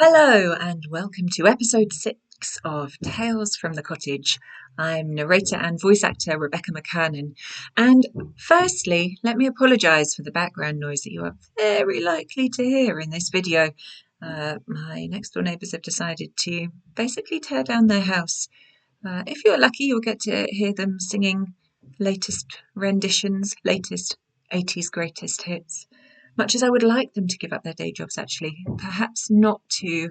Hello and welcome to episode 6 of Tales from the Cottage. I'm narrator and voice actor Rebecca McKernan. And firstly, let me apologise for the background noise that you are very likely to hear in this video. My next door neighbours have decided to basically tear down their house. If you're lucky, you'll get to hear them singing latest renditions, latest 80s greatest hits. Much as I would like them to give up their day jobs, actually, perhaps not to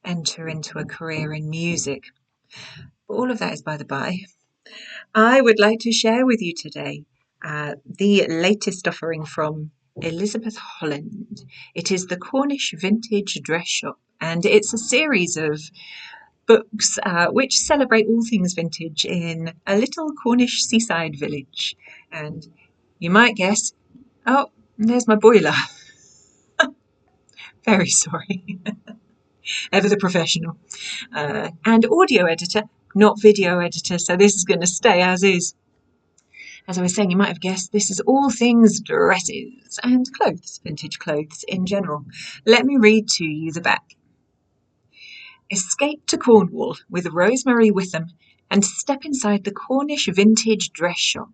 enter into a career in music. But all of that is by the by. I would like to share with you today the latest offering from Elizabeth Holland. It is the Cornish Vintage Dress Shop, and it's a series of books which celebrate all things vintage in a little Cornish seaside village. And you might guess, oh, there's my boiler. Very sorry. Ever the professional. And audio editor, not video editor, so this is going to stay as is. As I was saying, you might have guessed, this is all things dresses and clothes, vintage clothes in general. Let me read to you the back. Escape to Cornwall with Rosemary Witham and step inside the Cornish Vintage Dress Shop.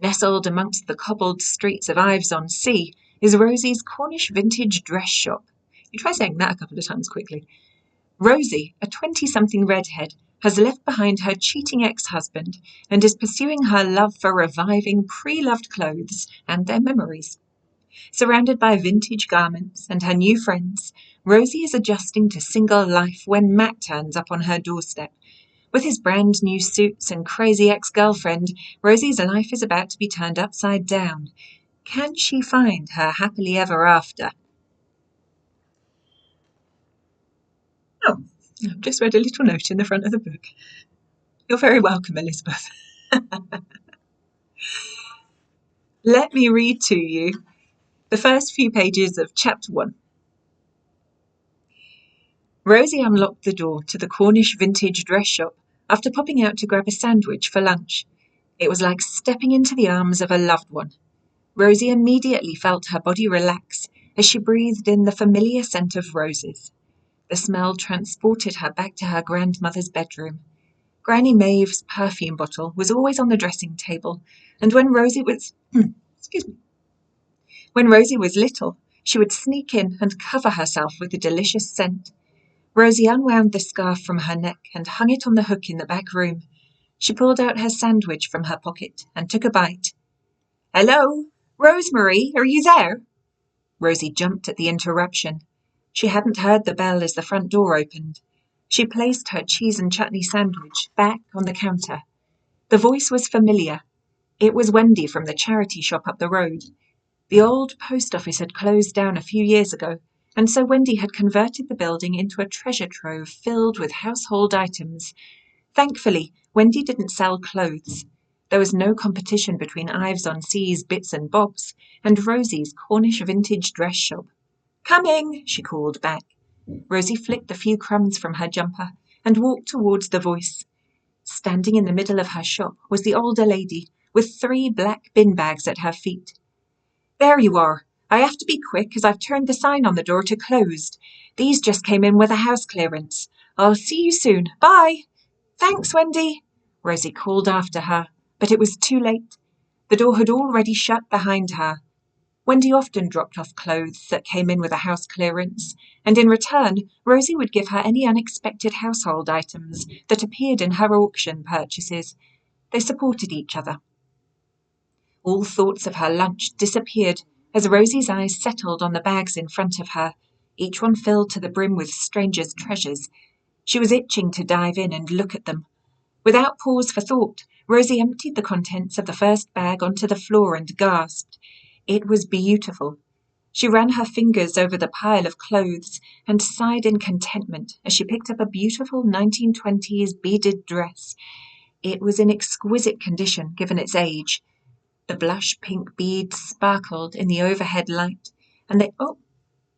Nestled amongst the cobbled streets of Ives-on-Sea is Rosie's Cornish Vintage Dress Shop. You try saying that a couple of times quickly. Rosie, a 20-something redhead, has left behind her cheating ex-husband and is pursuing her love for reviving pre-loved clothes and their memories. Surrounded by vintage garments and her new friends, Rosie is adjusting to single life when Matt turns up on her doorstep. With his brand new suits and crazy ex-girlfriend, Rosie's life is about to be turned upside down. Can she find her happily ever after? Oh, I've just read a little note in the front of the book. You're very welcome, Elizabeth. Let me read to you the first few pages of chapter 1. Rosie unlocked the door to the Cornish Vintage Dress Shop after popping out to grab a sandwich for lunch. It was like stepping into the arms of a loved one. Rosie immediately felt her body relax as she breathed in the familiar scent of roses. The smell transported her back to her grandmother's bedroom. Granny Maeve's perfume bottle was always on the dressing table, and when Rosie was little, she would sneak in and cover herself with the delicious scent. Rosie unwound the scarf from her neck and hung it on the hook in the back room. She pulled out her sandwich from her pocket and took a bite. "Hello? Rosemary, are you there?" Rosie jumped at the interruption. She hadn't heard the bell as the front door opened. She placed her cheese and chutney sandwich back on the counter. The voice was familiar. It was Wendy from the charity shop up the road. The old post office had closed down a few years ago, and so Wendy had converted the building into a treasure trove filled with household items. Thankfully, Wendy didn't sell clothes. There was no competition between Ives-on-Sea's Bits and Bobs and Rosie's Cornish Vintage Dress Shop. "Coming," she called back. Rosie flicked a few crumbs from her jumper and walked towards the voice. Standing in the middle of her shop was the older lady, with 3 black bin bags at her feet. "There you are. I have to be quick as I've turned the sign on the door to closed. These just came in with a house clearance. I'll see you soon. Bye." "Thanks, Wendy," Rosie called after her, but it was too late. The door had already shut behind her. Wendy often dropped off clothes that came in with a house clearance, and in return, Rosie would give her any unexpected household items that appeared in her auction purchases. They supported each other. All thoughts of her lunch disappeared as Rosie's eyes settled on the bags in front of her, each one filled to the brim with strangers' treasures. She was itching to dive in and look at them. Without pause for thought, Rosie emptied the contents of the first bag onto the floor and gasped. It was beautiful. She ran her fingers over the pile of clothes and sighed in contentment as she picked up a beautiful 1920s beaded dress. It was in exquisite condition given its age. The blush pink beads sparkled in the overhead light, and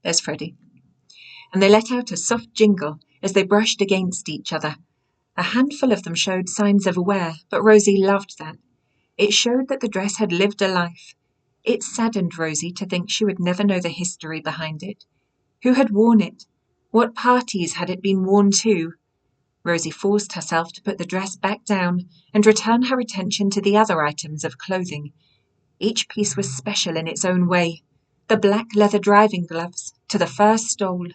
there's Freddie. And they let out a soft jingle as they brushed against each other. A handful of them showed signs of wear, but Rosie loved that. It showed that the dress had lived a life. It saddened Rosie to think she would never know the history behind it. Who had worn it? What parties had it been worn to? Rosie forced herself to put the dress back down and return her attention to the other items of clothing. Each piece was special in its own way. The black leather driving gloves to the fur stole.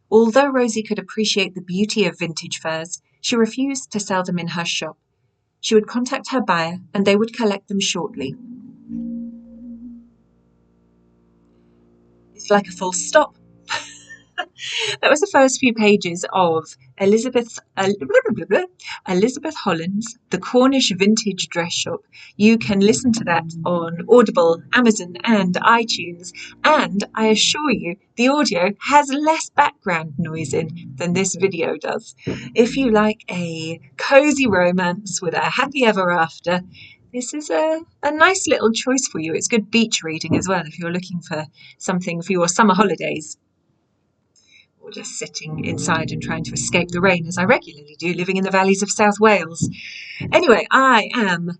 Although Rosie could appreciate the beauty of vintage furs, she refused to sell them in her shop. She would contact her buyer and they would collect them shortly. It's like a full stop. That was the first few pages of Elizabeth Holland's The Cornish Vintage Dress Shop. You can listen to that on Audible, Amazon and iTunes, and I assure you the audio has less background noise in than this video does. If you like a cozy romance with a happy ever after, this is a nice little choice for you. It's good beach reading as well if you're looking for something for your summer holidays, or just sitting inside and trying to escape the rain, as I regularly do, living in the valleys of South Wales. Anyway, I am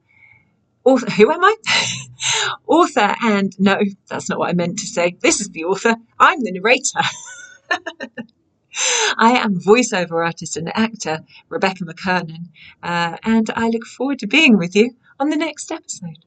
author. Who am I? Author, and no, that's not what I meant to say. This is the author. I'm the narrator. I am voiceover artist and actor Rebecca McKernan, and I look forward to being with you on the next episode.